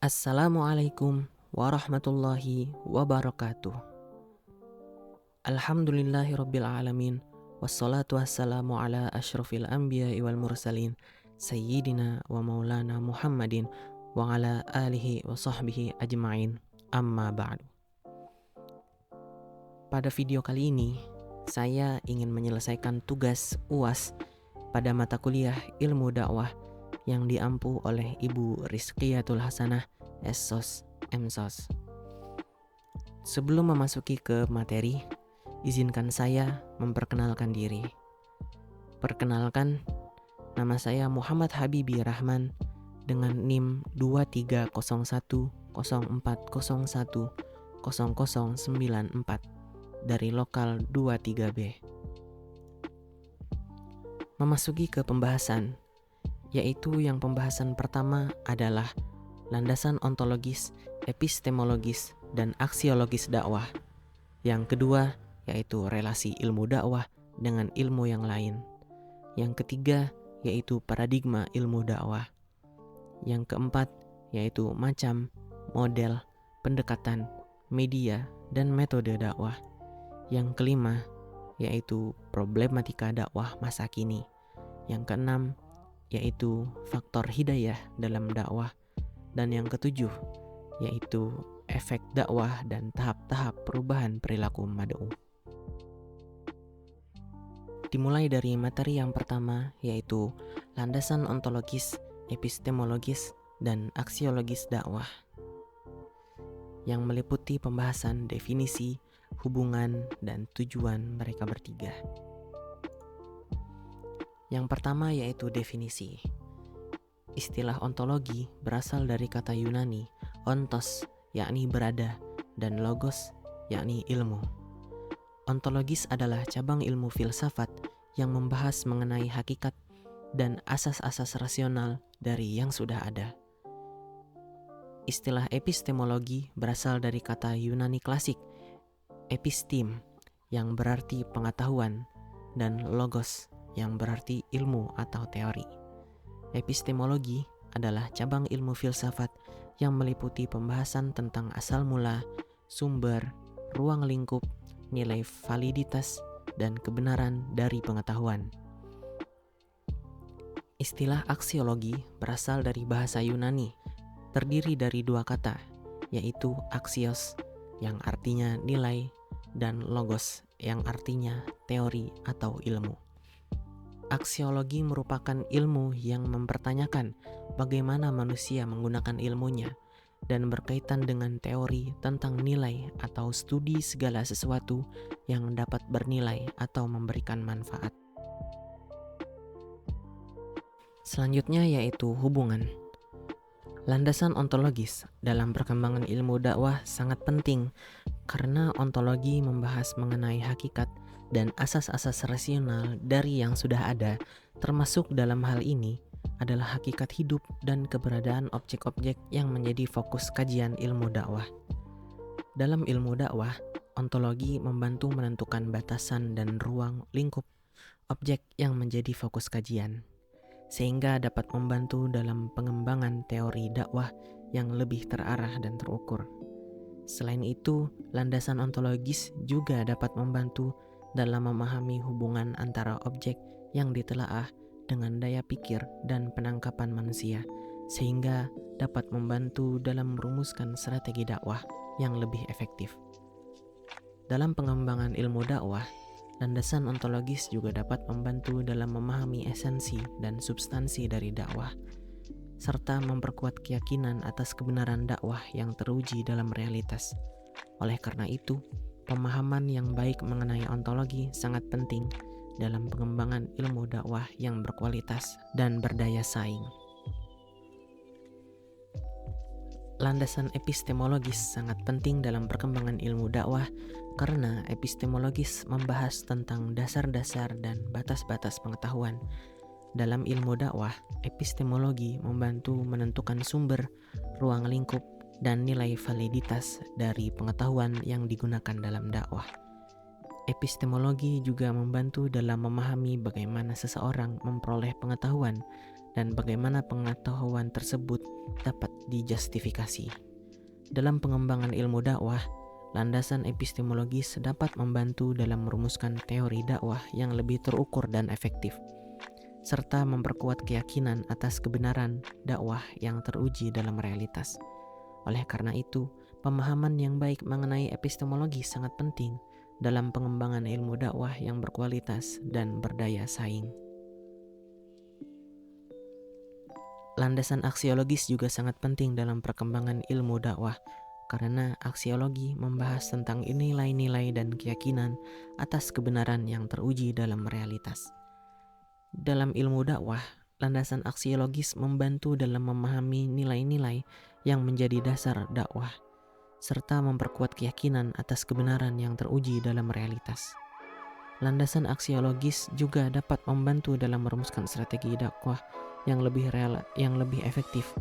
Assalamualaikum warahmatullahi wabarakatuh. Alhamdulillahirabbil alamin. Wassalatu wassalamu ala asyrafil anbiya'i wal mursalin sayyidina wa maulana Muhammadin wa ala alihi wa sahbihi ajma'in. Amma ba'du. Pada video kali ini, saya ingin menyelesaikan tugas UAS pada mata kuliah Ilmu Dakwah yang diampu oleh Ibu Rizqiyatul Hasanah SSOS MSOS. Sebelum memasuki ke materi, izinkan saya memperkenalkan diri. Perkenalkan, nama saya Muhammad Habibi Rahman dengan NIM 2301010094 dari lokal 23B. Memasuki ke pembahasan, yaitu yang pembahasan pertama adalah landasan ontologis, epistemologis, dan aksiologis dakwah. Yang kedua yaitu relasi ilmu dakwah dengan ilmu yang lain. Yang ketiga yaitu paradigma ilmu dakwah. Yang keempat yaitu macam, model, pendekatan, media, dan metode dakwah. Yang kelima yaitu problematika dakwah masa kini. Yang keenam yaitu faktor hidayah dalam dakwah, dan yang ketujuh yaitu efek dakwah dan tahap-tahap perubahan perilaku mad'u. Dimulai dari materi yang pertama, yaitu landasan ontologis, epistemologis, dan aksiologis dakwah, yang meliputi pembahasan definisi, hubungan, dan tujuan mereka bertiga. Yang pertama yaitu definisi. Istilah ontologi berasal dari kata Yunani ontos, yakni berada, dan logos, yakni ilmu. Ontologis adalah cabang ilmu filsafat yang membahas mengenai hakikat dan asas-asas rasional dari yang sudah ada. Istilah epistemologi berasal dari kata Yunani klasik epistem, yang berarti pengetahuan, dan logos, yang berarti ilmu atau teori. Epistemologi adalah cabang ilmu filsafat yang meliputi pembahasan tentang asal mula, sumber, ruang lingkup, nilai validitas, dan kebenaran dari pengetahuan. Istilah aksiologi berasal dari bahasa Yunani, terdiri dari dua kata, yaitu aksios, yang artinya nilai, dan logos, yang artinya teori atau ilmu. Aksiologi merupakan ilmu yang mempertanyakan bagaimana manusia menggunakan ilmunya dan berkaitan dengan teori tentang nilai atau studi segala sesuatu yang dapat bernilai atau memberikan manfaat. Selanjutnya yaitu hubungan. Landasan ontologis dalam perkembangan ilmu dakwah sangat penting karena ontologi membahas mengenai hakikat dan asas-asas rasional dari yang sudah ada, termasuk dalam hal ini adalah hakikat hidup dan keberadaan objek-objek yang menjadi fokus kajian ilmu dakwah. Dalam ilmu dakwah, ontologi membantu menentukan batasan dan ruang lingkup objek yang menjadi fokus kajian, sehingga dapat membantu dalam pengembangan teori dakwah yang lebih terarah dan terukur. Selain itu, landasan ontologis juga dapat membantu dalam memahami hubungan antara objek yang ditelaah dengan daya pikir dan penangkapan manusia, sehingga dapat membantu dalam merumuskan strategi dakwah yang lebih efektif. Dalam pengembangan ilmu dakwah, landasan ontologis juga dapat membantu dalam memahami esensi dan substansi dari dakwah, serta memperkuat keyakinan atas kebenaran dakwah yang teruji dalam realitas. Oleh karena itu, pemahaman yang baik mengenai ontologi sangat penting dalam pengembangan ilmu dakwah yang berkualitas dan berdaya saing. Landasan epistemologis sangat penting dalam perkembangan ilmu dakwah karena epistemologis membahas tentang dasar-dasar dan batas-batas pengetahuan. Dalam ilmu dakwah, epistemologi membantu menentukan sumber, ruang lingkup, dan nilai validitas dari pengetahuan yang digunakan dalam dakwah. Epistemologi juga membantu dalam memahami bagaimana seseorang memperoleh pengetahuan dan bagaimana pengetahuan tersebut dapat dijustifikasi. Dalam pengembangan ilmu dakwah, landasan epistemologis dapat membantu dalam merumuskan teori dakwah yang lebih terukur dan efektif, serta memperkuat keyakinan atas kebenaran dakwah yang teruji dalam realitas. Oleh karena itu, pemahaman yang baik mengenai epistemologi sangat penting dalam pengembangan ilmu dakwah yang berkualitas dan berdaya saing. Landasan aksiologis juga sangat penting dalam perkembangan ilmu dakwah, karena aksiologi membahas tentang nilai-nilai dan keyakinan atas kebenaran yang teruji dalam realitas. Dalam ilmu dakwah, landasan aksiologis membantu dalam memahami nilai-nilai yang menjadi dasar dakwah, serta memperkuat keyakinan atas kebenaran yang teruji dalam realitas. Landasan aksiologis juga dapat membantu dalam merumuskan strategi dakwah yang lebih efektif.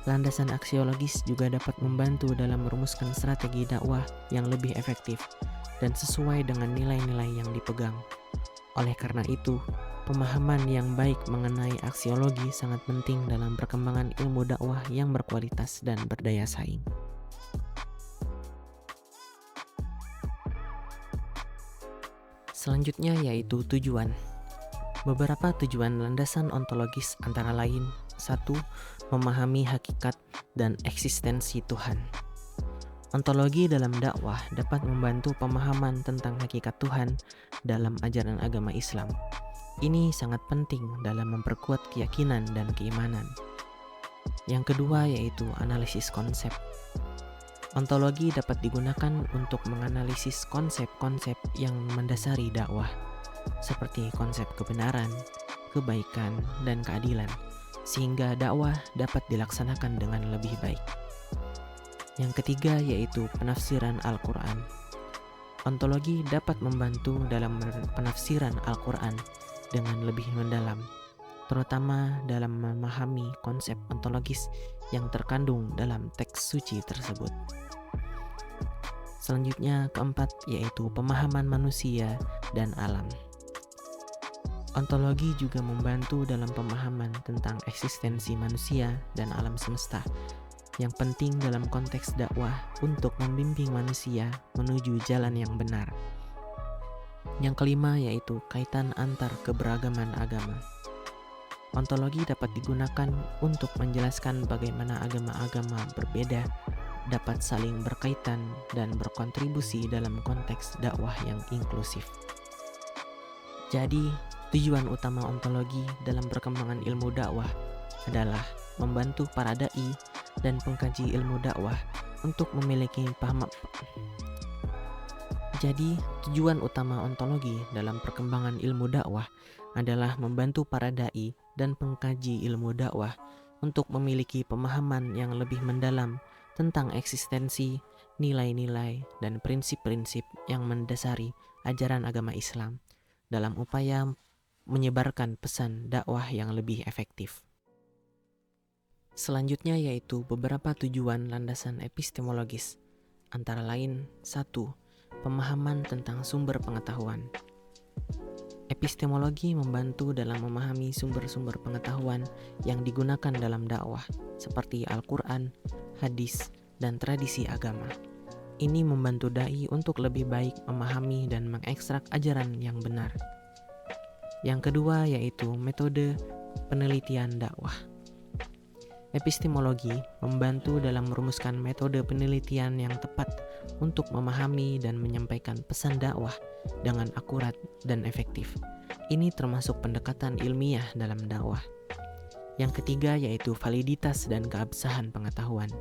Landasan aksiologis juga dapat membantu dalam merumuskan strategi dakwah yang lebih efektif dan sesuai dengan nilai-nilai yang dipegang. Oleh karena itu, pemahaman yang baik mengenai aksiologi sangat penting dalam perkembangan ilmu dakwah yang berkualitas dan berdaya saing. Selanjutnya yaitu tujuan. Beberapa tujuan landasan ontologis antara lain: 1. Memahami hakikat dan eksistensi Tuhan. Ontologi dalam dakwah dapat membantu pemahaman tentang hakikat Tuhan dalam ajaran agama Islam. Ini sangat penting dalam memperkuat keyakinan dan keimanan. Yang kedua yaitu analisis konsep. Ontologi dapat digunakan untuk menganalisis konsep-konsep yang mendasari dakwah, seperti konsep kebenaran, kebaikan, dan keadilan, sehingga dakwah dapat dilaksanakan dengan lebih baik. Yang ketiga yaitu penafsiran Al-Quran. Ontologi dapat membantu dalam penafsiran Al-Quran dengan lebih mendalam, terutama dalam memahami konsep ontologis yang terkandung dalam teks suci tersebut. Selanjutnya, keempat yaitu pemahaman manusia dan alam. Ontologi juga membantu dalam pemahaman tentang eksistensi manusia dan alam semesta, yang penting dalam konteks dakwah untuk membimbing manusia menuju jalan yang benar. Yang kelima yaitu kaitan antar keberagaman agama. Ontologi dapat digunakan untuk menjelaskan bagaimana agama-agama berbeda dapat saling berkaitan dan berkontribusi dalam konteks dakwah yang inklusif. Jadi, tujuan utama ontologi dalam perkembangan ilmu dakwah adalah membantu para dai dan pengkaji ilmu dakwah untuk memiliki paham. Jadi, tujuan utama ontologi dalam perkembangan ilmu dakwah adalah membantu para dai dan pengkaji ilmu dakwah untuk memiliki pemahaman yang lebih mendalam tentang eksistensi, nilai-nilai, dan prinsip-prinsip yang mendasari ajaran agama Islam dalam upaya menyebarkan pesan dakwah yang lebih efektif. Selanjutnya yaitu beberapa tujuan landasan epistemologis, antara lain: 1. Pemahaman tentang sumber pengetahuan. Epistemologi membantu dalam memahami sumber-sumber pengetahuan yang digunakan dalam dakwah, seperti Al-Quran, hadis, dan tradisi agama. Ini membantu dai untuk lebih baik memahami dan mengekstrak ajaran yang benar. Yang kedua yaitu metode penelitian dakwah. Epistemologi membantu dalam merumuskan metode penelitian yang tepat untuk memahami dan menyampaikan pesan dakwah dengan akurat dan efektif. Ini termasuk pendekatan ilmiah dalam dakwah. Yang ketiga yaitu validitas dan keabsahan pengetahuan.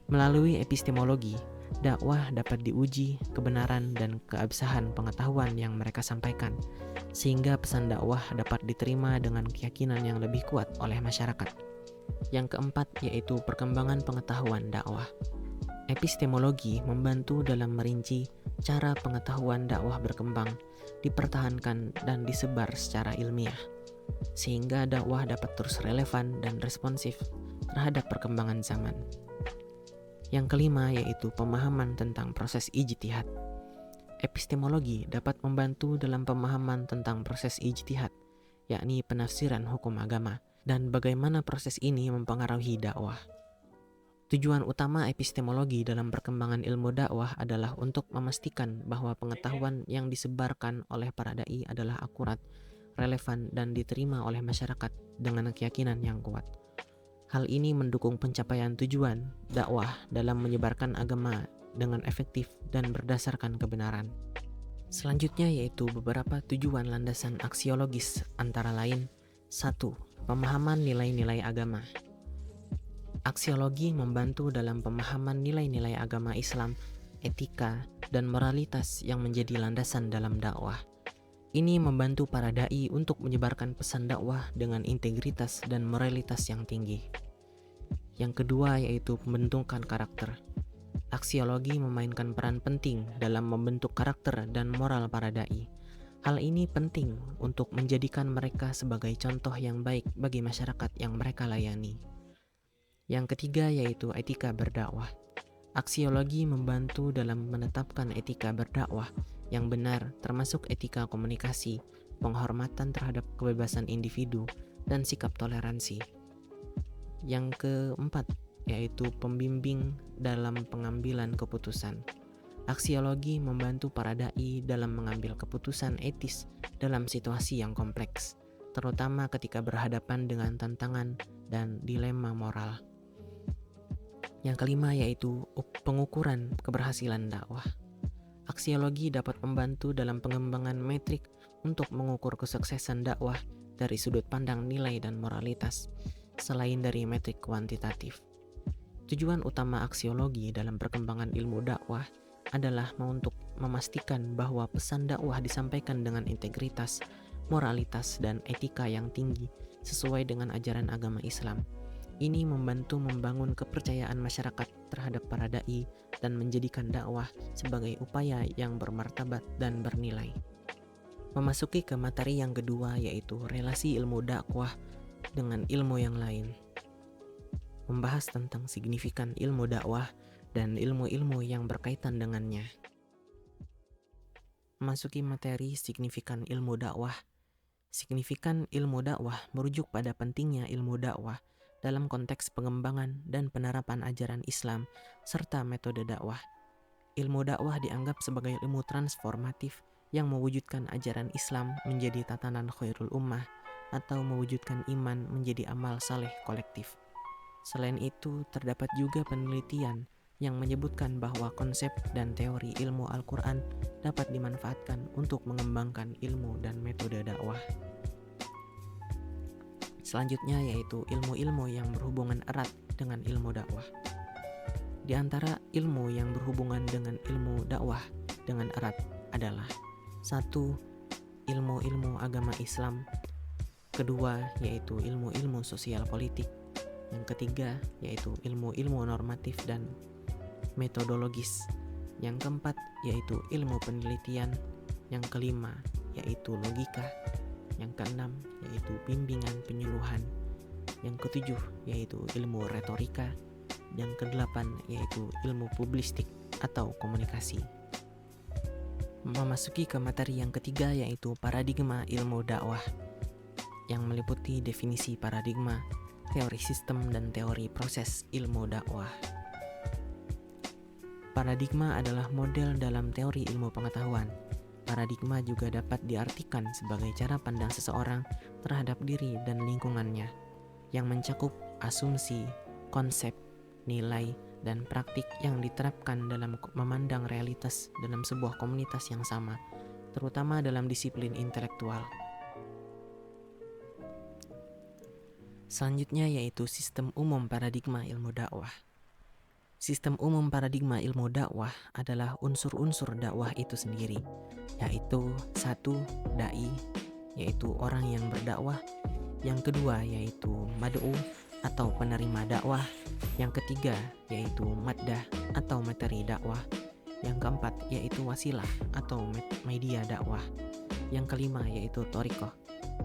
Melalui epistemologi, dakwah dapat diuji kebenaran dan keabsahan pengetahuan yang mereka sampaikan, sehingga pesan dakwah dapat diterima dengan keyakinan yang lebih kuat oleh masyarakat. Yang keempat yaitu perkembangan pengetahuan dakwah. Epistemologi membantu dalam merinci cara pengetahuan dakwah berkembang, dipertahankan, dan disebar secara ilmiah, sehingga dakwah dapat terus relevan dan responsif terhadap perkembangan zaman. Yang kelima yaitu pemahaman tentang proses ijtihad. Epistemologi dapat membantu dalam pemahaman tentang proses ijtihad, yakni penafsiran hukum agama, dan bagaimana proses ini mempengaruhi dakwah. Tujuan utama epistemologi dalam perkembangan ilmu dakwah adalah untuk memastikan bahwa pengetahuan yang disebarkan oleh para dai adalah akurat, relevan, dan diterima oleh masyarakat dengan keyakinan yang kuat. Hal ini mendukung pencapaian tujuan dakwah dalam menyebarkan agama dengan efektif dan berdasarkan kebenaran. Selanjutnya yaitu beberapa tujuan landasan aksiologis, antara lain: 1. Pemahaman nilai-nilai agama. Aksiologi membantu dalam pemahaman nilai-nilai agama Islam, etika, dan moralitas yang menjadi landasan dalam dakwah. Ini membantu para dai untuk menyebarkan pesan dakwah dengan integritas dan moralitas yang tinggi. Yang kedua yaitu pembentukan karakter. Aksiologi memainkan peran penting dalam membentuk karakter dan moral para dai. Hal ini penting untuk menjadikan mereka sebagai contoh yang baik bagi masyarakat yang mereka layani. Yang ketiga yaitu etika berdakwah. Aksiologi membantu dalam menetapkan etika berdakwah yang benar, termasuk etika komunikasi, penghormatan terhadap kebebasan individu, dan sikap toleransi. Yang keempat yaitu pembimbing dalam pengambilan keputusan. Aksiologi membantu para dai dalam mengambil keputusan etis dalam situasi yang kompleks, terutama ketika berhadapan dengan tantangan dan dilema moral. Yang kelima yaitu pengukuran keberhasilan dakwah. Aksiologi dapat membantu dalam pengembangan metrik untuk mengukur kesuksesan dakwah dari sudut pandang nilai dan moralitas, selain dari metrik kuantitatif. Tujuan utama aksiologi dalam perkembangan ilmu dakwah adalah untuk memastikan bahwa pesan dakwah disampaikan dengan integritas, moralitas, dan etika yang tinggi sesuai dengan ajaran agama Islam. Ini membantu membangun kepercayaan masyarakat terhadap para dai dan menjadikan dakwah sebagai upaya yang bermartabat dan bernilai. Memasuki ke materi yang kedua yaitu relasi ilmu dakwah dengan ilmu yang lain. Membahas tentang signifikan ilmu dakwah dan ilmu-ilmu yang berkaitan dengannya. Memasuki materi signifikan ilmu dakwah. Signifikan ilmu dakwah merujuk pada pentingnya ilmu dakwah dalam konteks pengembangan dan penerapan ajaran Islam serta metode dakwah. Ilmu dakwah dianggap sebagai ilmu transformatif yang mewujudkan ajaran Islam menjadi tatanan khairul ummah atau mewujudkan iman menjadi amal saleh kolektif. Selain itu, terdapat juga penelitian yang menyebutkan bahwa konsep dan teori ilmu Al-Quran dapat dimanfaatkan untuk mengembangkan ilmu dan metode dakwah. Selanjutnya yaitu ilmu-ilmu yang berhubungan erat dengan ilmu dakwah. Di antara ilmu yang berhubungan dengan ilmu dakwah dengan erat adalah: 1. Ilmu-ilmu agama Islam. Kedua yaitu ilmu-ilmu sosial politik. Yang ketiga yaitu ilmu-ilmu normatif dan metodologis. Yang keempat yaitu ilmu penelitian. Yang kelima yaitu logika. Yang keenam yaitu bimbingan penyuluhan. Yang ketujuh yaitu ilmu retorika. Yang kedelapan yaitu ilmu publistik atau komunikasi. Memasuki ke materi yang ketiga yaitu paradigma ilmu dakwah, yang meliputi definisi paradigma, teori sistem, dan teori proses ilmu dakwah. Paradigma adalah model dalam teori ilmu pengetahuan. Paradigma juga dapat diartikan sebagai cara pandang seseorang terhadap diri dan lingkungannya, yang mencakup asumsi, konsep, nilai, dan praktik yang diterapkan dalam memandang realitas dalam sebuah komunitas yang sama, terutama dalam disiplin intelektual. Selanjutnya yaitu sistem umum paradigma ilmu dakwah. Sistem umum paradigma ilmu dakwah adalah unsur-unsur dakwah itu sendiri, yaitu 1. Dai, yaitu orang yang berdakwah. Yang kedua yaitu mad'u atau penerima dakwah. Yang ketiga yaitu maddah atau materi dakwah. Yang keempat yaitu wasilah atau media dakwah. Yang kelima yaitu thariqah,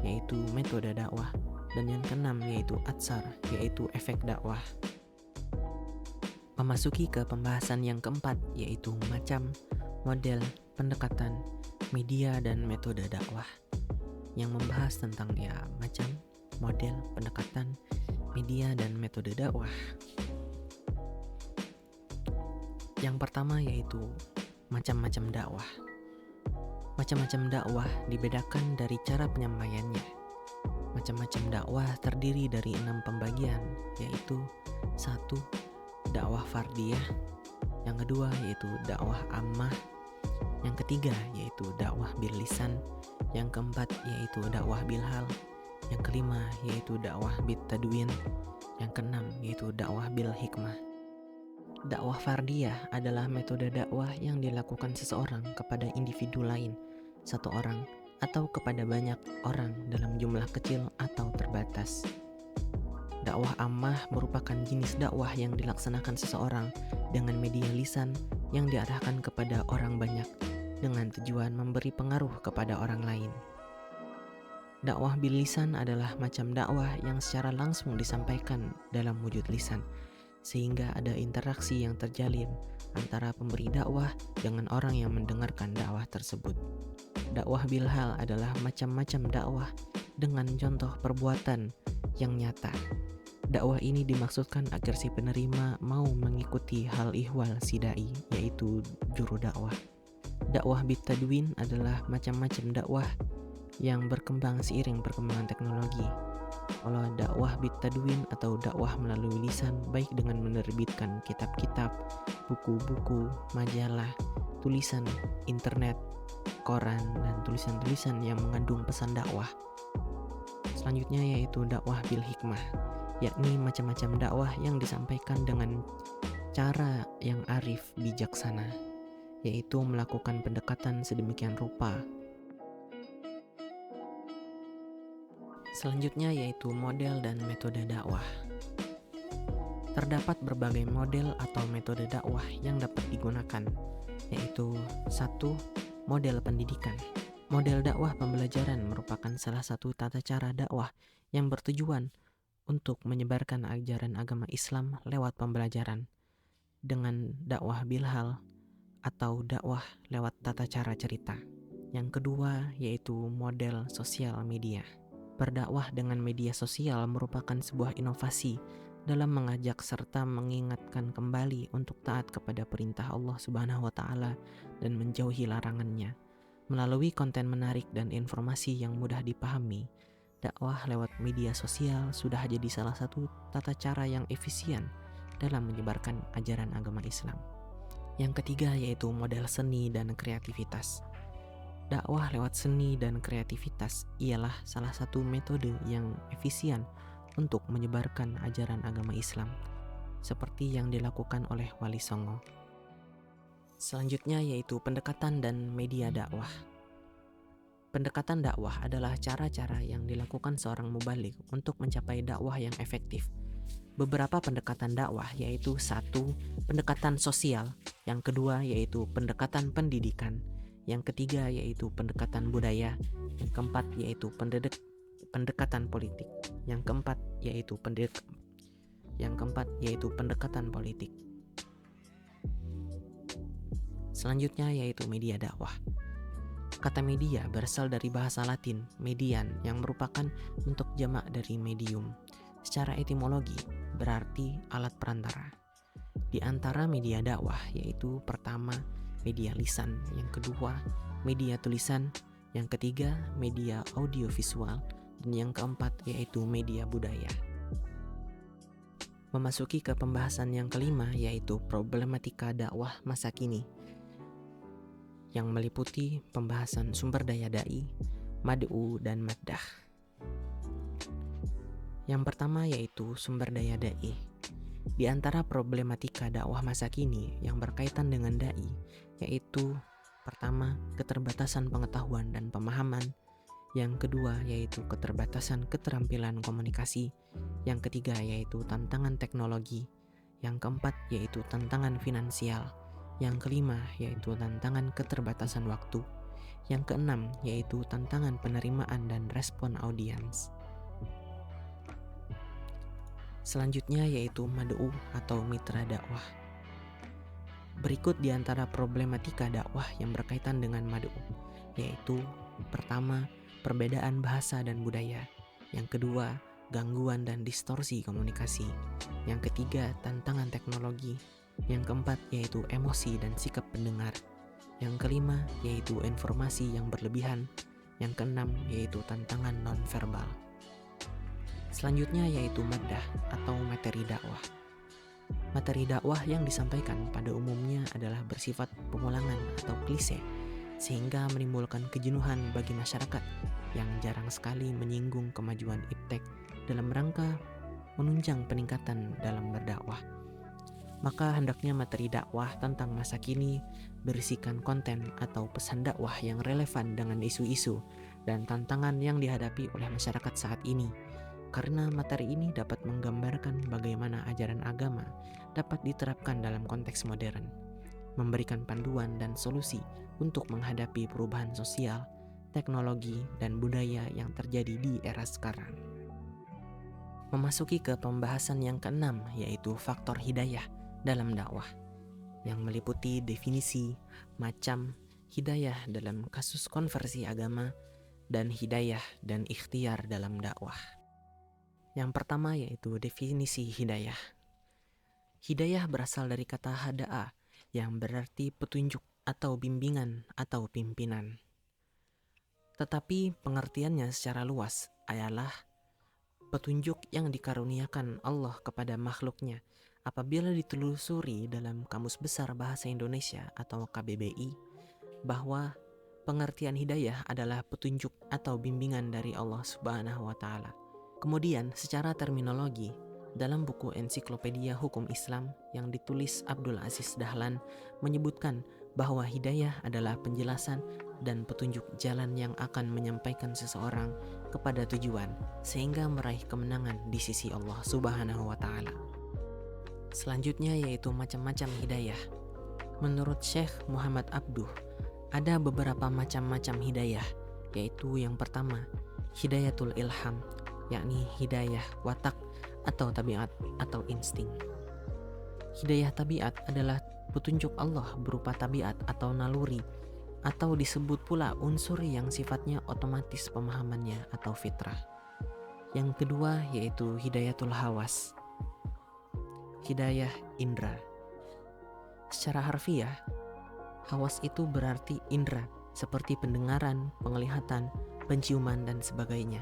yaitu metode dakwah. Dan yang keenam yaitu atsar, yaitu efek dakwah. Memasuki ke pembahasan yang keempat yaitu macam, model, pendekatan, media, dan metode dakwah. yang membahas tentang macam, model, pendekatan, media, dan metode dakwah. Yang pertama yaitu macam-macam dakwah. Macam-macam dakwah dibedakan dari cara penyampaiannya. Macam-macam dakwah terdiri dari 6 pembagian, yaitu 1. Dakwah fardiyah. Yang kedua yaitu dakwah ammah. Yang ketiga yaitu dakwah bil lisan. Yang keempat yaitu dakwah bil hal. Yang kelima yaitu dakwah bit tadwin. Yang keenam yaitu dakwah bil hikmah. Dakwah fardiyah adalah metode dakwah yang dilakukan seseorang kepada individu lain, satu orang, atau kepada banyak orang dalam jumlah kecil atau terbatas. Dakwah ammah merupakan jenis dakwah yang dilaksanakan seseorang dengan media lisan yang diarahkan kepada orang banyak dengan tujuan memberi pengaruh kepada orang lain. Dakwah bil lisan adalah macam dakwah yang secara langsung disampaikan dalam wujud lisan, sehingga ada interaksi yang terjalin antara pemberi dakwah dengan orang yang mendengarkan dakwah tersebut. Dakwah bil hal adalah macam-macam dakwah dengan contoh perbuatan yang nyata. Dakwah ini dimaksudkan agar si penerima mau mengikuti hal ihwal si dai, yaitu juru dakwah. Dakwah bit tadwin adalah macam-macam dakwah yang berkembang seiring perkembangan teknologi. Kalau dakwah bit tadwin atau dakwah melalui lisan, baik dengan menerbitkan kitab-kitab, buku-buku, majalah, tulisan internet, koran, dan tulisan-tulisan yang mengandung pesan dakwah. Selanjutnya yaitu dakwah bil hikmah, yakni macam-macam dakwah yang disampaikan dengan cara yang arif bijaksana, yaitu melakukan pendekatan sedemikian rupa. Selanjutnya yaitu model dan metode dakwah. Terdapat berbagai model atau metode dakwah yang dapat digunakan, yaitu 1. Model pendidikan. Model dakwah pembelajaran merupakan salah satu tata cara dakwah yang bertujuan untuk menyebarkan ajaran agama Islam lewat pembelajaran, dengan dakwah bilhal atau dakwah lewat tata cara cerita. Yang kedua yaitu model sosial media. Berdakwah dengan media sosial merupakan sebuah inovasi dalam mengajak serta mengingatkan kembali untuk taat kepada perintah Allah Subhanahu wa Ta'ala dan menjauhi larangannya. Melalui konten menarik dan informasi yang mudah dipahami, dakwah lewat media sosial sudah jadi salah satu tata cara yang efisien dalam menyebarkan ajaran agama Islam. Yang ketiga yaitu model seni dan kreativitas. Dakwah lewat seni dan kreativitas ialah salah satu metode yang efisien untuk menyebarkan ajaran agama Islam, seperti yang dilakukan oleh Wali Songo. Selanjutnya yaitu pendekatan dan media dakwah. Pendekatan dakwah adalah cara-cara yang dilakukan seorang mubalik untuk mencapai dakwah yang efektif. Beberapa pendekatan dakwah yaitu 1. Pendekatan sosial, yang kedua yaitu pendekatan pendidikan, yang ketiga yaitu pendekatan budaya, yang keempat yaitu pendekatan politik, yang keempat yaitu pendekatan politik. Selanjutnya yaitu media dakwah. Kata media berasal dari bahasa Latin median yang merupakan bentuk jamak dari medium. Secara etimologi berarti alat perantara. Di antara media dakwah yaitu pertama media lisan, yang kedua media tulisan, yang ketiga media audiovisual, dan yang keempat yaitu media budaya. Memasuki ke pembahasan yang kelima yaitu problematika dakwah masa kini, yang meliputi pembahasan sumber daya dai, mad'u, dan maddah. Yang pertama yaitu sumber daya dai. Di antara problematika dakwah masa kini yang berkaitan dengan dai yaitu pertama keterbatasan pengetahuan dan pemahaman, yang kedua yaitu keterbatasan keterampilan komunikasi, yang ketiga yaitu tantangan teknologi, yang keempat yaitu tantangan finansial, yang kelima yaitu tantangan keterbatasan waktu, yang keenam yaitu tantangan penerimaan dan respon audiens. Selanjutnya yaitu mad'u atau mitra dakwah. Berikut di antara problematika dakwah yang berkaitan dengan mad'u, yaitu pertama, perbedaan bahasa dan budaya. Yang kedua, gangguan dan distorsi komunikasi. Yang ketiga, tantangan teknologi. Yang keempat, yaitu emosi dan sikap pendengar. Yang kelima, yaitu informasi yang berlebihan. Yang keenam, yaitu tantangan nonverbal. Selanjutnya yaitu maddah atau materi dakwah. Materi dakwah yang disampaikan pada umumnya adalah bersifat pengulangan atau klise, sehingga menimbulkan kejenuhan bagi masyarakat yang jarang sekali menyinggung kemajuan iptek dalam rangka menunjang peningkatan dalam berdakwah. Maka hendaknya materi dakwah tentang masa kini berisikan konten atau pesan dakwah yang relevan dengan isu-isu dan tantangan yang dihadapi oleh masyarakat saat ini. Karena materi ini dapat menggambarkan bagaimana ajaran agama dapat diterapkan dalam konteks modern, memberikan panduan dan solusi untuk menghadapi perubahan sosial, teknologi, dan budaya yang terjadi di era sekarang. Memasuki ke pembahasan yang keenam, yaitu faktor hidayah dalam dakwah, yang meliputi definisi, macam, hidayah dalam kasus konversi agama, dan hidayah dan ikhtiar dalam dakwah. Yang pertama yaitu definisi hidayah. Hidayah berasal dari kata hada'a yang berarti petunjuk atau bimbingan atau pimpinan. Tetapi pengertiannya secara luas adalah petunjuk yang dikaruniakan Allah kepada makhluknya. Apabila ditelusuri dalam Kamus Besar Bahasa Indonesia atau KBBI, bahwa pengertian hidayah adalah petunjuk atau bimbingan dari Allah Subhanahu wa Ta'ala. Kemudian secara terminologi, dalam buku Ensiklopedia Hukum Islam yang ditulis Abdul Aziz Dahlan menyebutkan bahwa hidayah adalah penjelasan dan petunjuk jalan yang akan menyampaikan seseorang kepada tujuan sehingga meraih kemenangan di sisi Allah Subhanahu wa Ta'ala. Selanjutnya yaitu macam-macam hidayah. Menurut Syekh Muhammad Abduh, ada beberapa macam-macam hidayah, yaitu yang pertama, hidayatul ilham, yakni hidayah watak atau tabiat atau insting. Hidayah tabiat adalah petunjuk Allah berupa tabiat atau naluri, atau disebut pula unsur yang sifatnya otomatis pemahamannya atau fitrah. Yang kedua yaitu hidayatul hawas, hidayah indra. Secara harfiah, hawas itu berarti indra, seperti pendengaran, penglihatan, penciuman, dan sebagainya.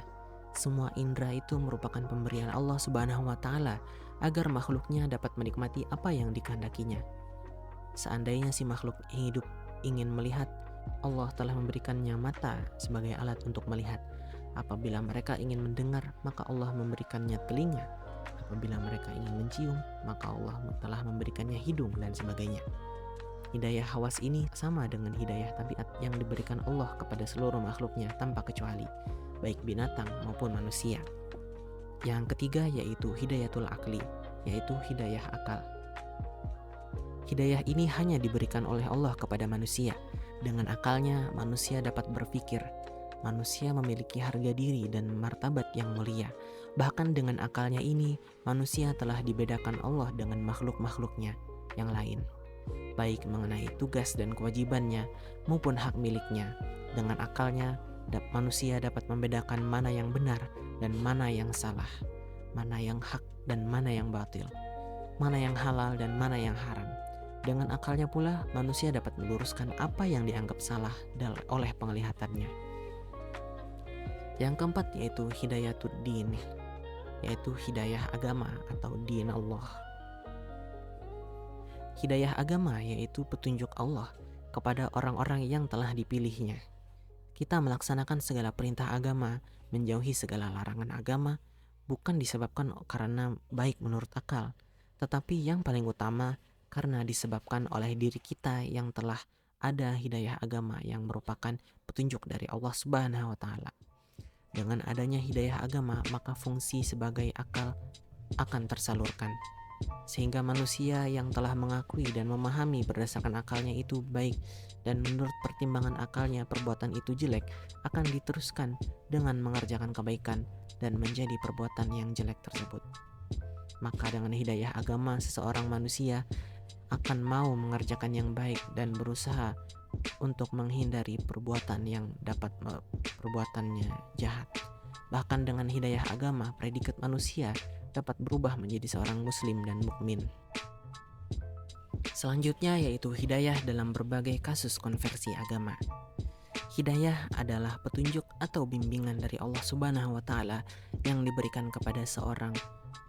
Semua indra itu merupakan pemberian Allah Subhanahu wa Ta'ala agar makhluknya dapat menikmati apa yang dikehendakinya. Seandainya si makhluk hidup ingin melihat, Allah telah memberikannya mata sebagai alat untuk melihat. Apabila mereka ingin mendengar, maka Allah memberikannya telinga. Apabila mereka ingin mencium, maka Allah telah memberikannya hidung dan sebagainya. Hidayah hawas ini sama dengan hidayah tabiat yang diberikan Allah kepada seluruh makhluknya tanpa kecuali, baik binatang maupun manusia. Yang ketiga yaitu hidayatul akli, yaitu hidayah akal. Hidayah ini hanya diberikan oleh Allah kepada manusia. Dengan akalnya, manusia dapat berpikir. Manusia memiliki harga diri dan martabat yang mulia. Bahkan dengan akalnya ini, manusia telah dibedakan Allah dengan makhluk-makhluknya yang lain, baik mengenai tugas dan kewajibannya maupun hak miliknya. Dengan akalnya, manusia dapat membedakan mana yang benar dan mana yang salah, mana yang hak dan mana yang batil, mana yang halal dan mana yang haram. Dengan akalnya pula, manusia dapat meluruskan apa yang dianggap salah oleh penglihatannya. Yang keempat yaitu hidayatud din, yaitu hidayah agama atau din Allah. Hidayah agama yaitu petunjuk Allah kepada orang-orang yang telah dipilihnya. Kita melaksanakan segala perintah agama, menjauhi segala larangan agama, bukan disebabkan karena baik menurut akal, tetapi yang paling utama karena disebabkan oleh diri kita yang telah ada hidayah agama yang merupakan petunjuk dari Allah Subhanahu wa Ta'ala. Dengan adanya hidayah agama, maka fungsi sebagai akal akan tersalurkan, sehingga manusia yang telah mengakui dan memahami berdasarkan akalnya itu baik dan menurut pertimbangan akalnya perbuatan itu jelek akan diteruskan dengan mengerjakan kebaikan dan menjadi perbuatan yang jelek tersebut. Maka dengan hidayah agama, seseorang manusia akan mau mengerjakan yang baik dan berusaha untuk menghindari perbuatan yang dapat perbuatannya jahat. Bahkan dengan hidayah agama, predikat manusia dapat berubah menjadi seorang muslim dan mukmin. Selanjutnya yaitu hidayah dalam berbagai kasus konversi agama. Hidayah adalah petunjuk atau bimbingan dari Allah Subhanahu wa taala yang diberikan kepada seorang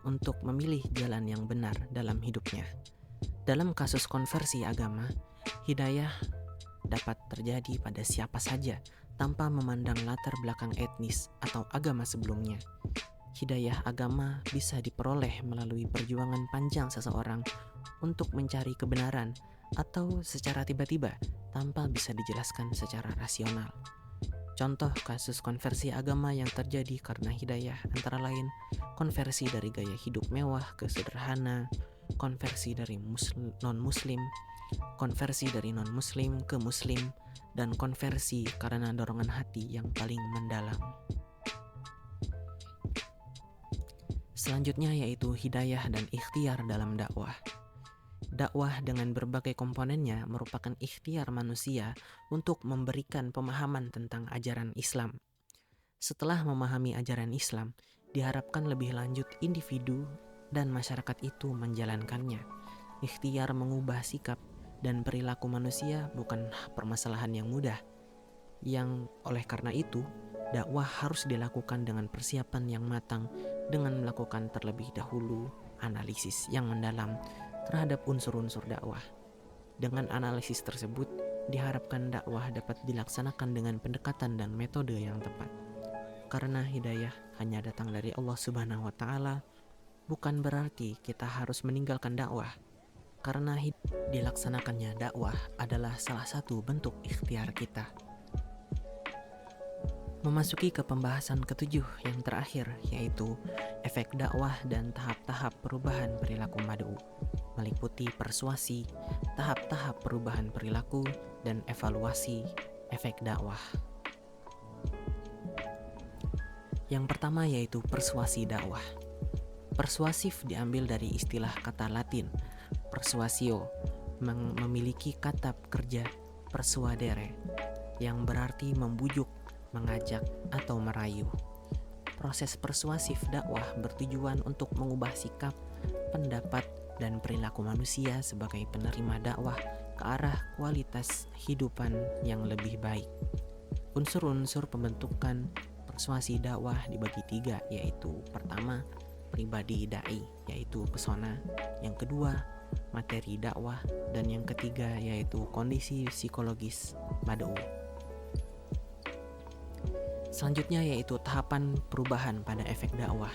untuk memilih jalan yang benar dalam hidupnya. Dalam kasus konversi agama, hidayah dapat terjadi pada siapa saja tanpa memandang latar belakang etnis atau agama sebelumnya. Hidayah agama bisa diperoleh melalui perjuangan panjang seseorang untuk mencari kebenaran atau secara tiba-tiba tanpa bisa dijelaskan secara rasional. Contoh kasus konversi agama yang terjadi karena hidayah antara lain konversi dari gaya hidup mewah ke sederhana, konversi dari non-muslim, konversi dari non-muslim ke muslim, dan konversi karena dorongan hati yang paling mendalam. Selanjutnya yaitu hidayah dan ikhtiar dalam dakwah. Dakwah dengan berbagai komponennya merupakan ikhtiar manusia untuk memberikan pemahaman tentang ajaran Islam. Setelah memahami ajaran Islam, diharapkan lebih lanjut individu dan masyarakat itu menjalankannya. Ikhtiar mengubah sikap dan perilaku manusia bukan permasalahan yang mudah. Yang oleh karena itu, dakwah harus dilakukan dengan persiapan yang matang dengan melakukan terlebih dahulu analisis yang mendalam terhadap unsur-unsur dakwah. Dengan analisis tersebut, diharapkan dakwah dapat dilaksanakan dengan pendekatan dan metode yang tepat. Karena hidayah hanya datang dari Allah Subhanahu wa taala, bukan berarti kita harus meninggalkan dakwah. Karena dilaksanakannya dakwah adalah salah satu bentuk ikhtiar kita. Memasuki ke pembahasan ketujuh yang terakhir, yaitu efek dakwah dan tahap-tahap perubahan perilaku mad'u, meliputi persuasi, tahap-tahap perubahan perilaku, dan evaluasi efek dakwah. Yang pertama yaitu persuasi dakwah. Persuasif diambil dari istilah kata Latin persuasio, memiliki kata kerja persuadere, yang berarti membujuk, mengajak, atau merayu. Proses persuasif dakwah bertujuan untuk mengubah sikap, pendapat, dan perilaku manusia sebagai penerima dakwah ke arah kualitas hidupan yang lebih baik. Unsur-unsur pembentukan persuasi dakwah dibagi tiga, yaitu pertama, pribadi da'i, yaitu pesona, yang kedua, materi dakwah, dan yang ketiga yaitu kondisi psikologis mad'u. Selanjutnya yaitu tahapan perubahan pada efek dakwah.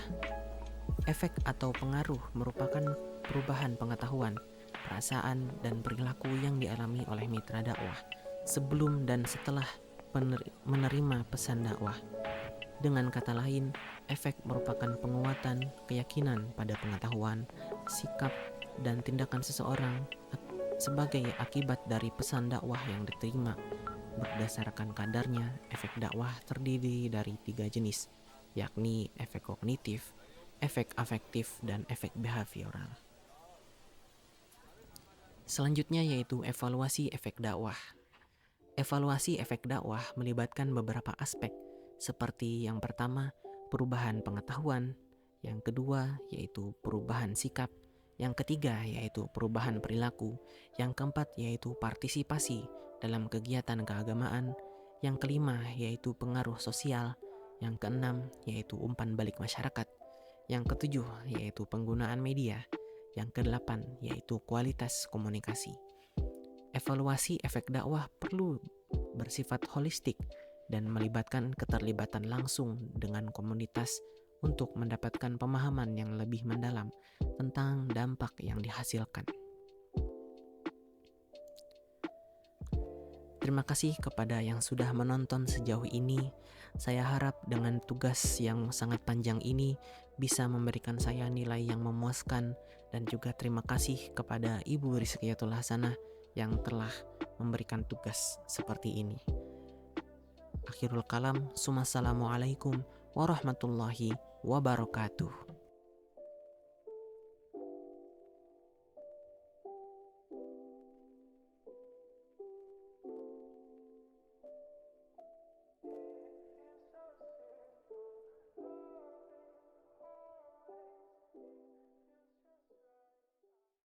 Efek atau pengaruh merupakan perubahan pengetahuan, perasaan, dan perilaku yang dialami oleh mitra dakwah sebelum dan setelah menerima pesan dakwah. Dengan kata lain, efek merupakan penguatan keyakinan pada pengetahuan, sikap, dan tindakan seseorang sebagai akibat dari pesan dakwah yang diterima. Berdasarkan kadarnya, efek dakwah terdiri dari 3 jenis, yakni efek kognitif, efek afektif, dan efek behavioral. Selanjutnya yaitu evaluasi efek dakwah. Evaluasi efek dakwah melibatkan beberapa aspek, seperti yang pertama, perubahan pengetahuan, yang kedua yaitu perubahan sikap, yang ketiga yaitu perubahan perilaku, yang keempat yaitu partisipasi dalam kegiatan keagamaan, yang kelima yaitu pengaruh sosial, yang keenam yaitu umpan balik masyarakat, yang ketujuh yaitu penggunaan media, yang kedelapan yaitu kualitas komunikasi. Evaluasi efek dakwah perlu bersifat holistik dan melibatkan keterlibatan langsung dengan komunitas untuk mendapatkan pemahaman yang lebih mendalam tentang dampak yang dihasilkan. Terima kasih kepada yang sudah menonton sejauh ini. Saya harap dengan tugas yang sangat panjang ini bisa memberikan saya nilai yang memuaskan, dan juga terima kasih kepada Ibu Rizkiatul Hasanah yang telah memberikan tugas seperti ini. Akhirul kalam, Assalamualaikum warahmatullahi wabarakatuh.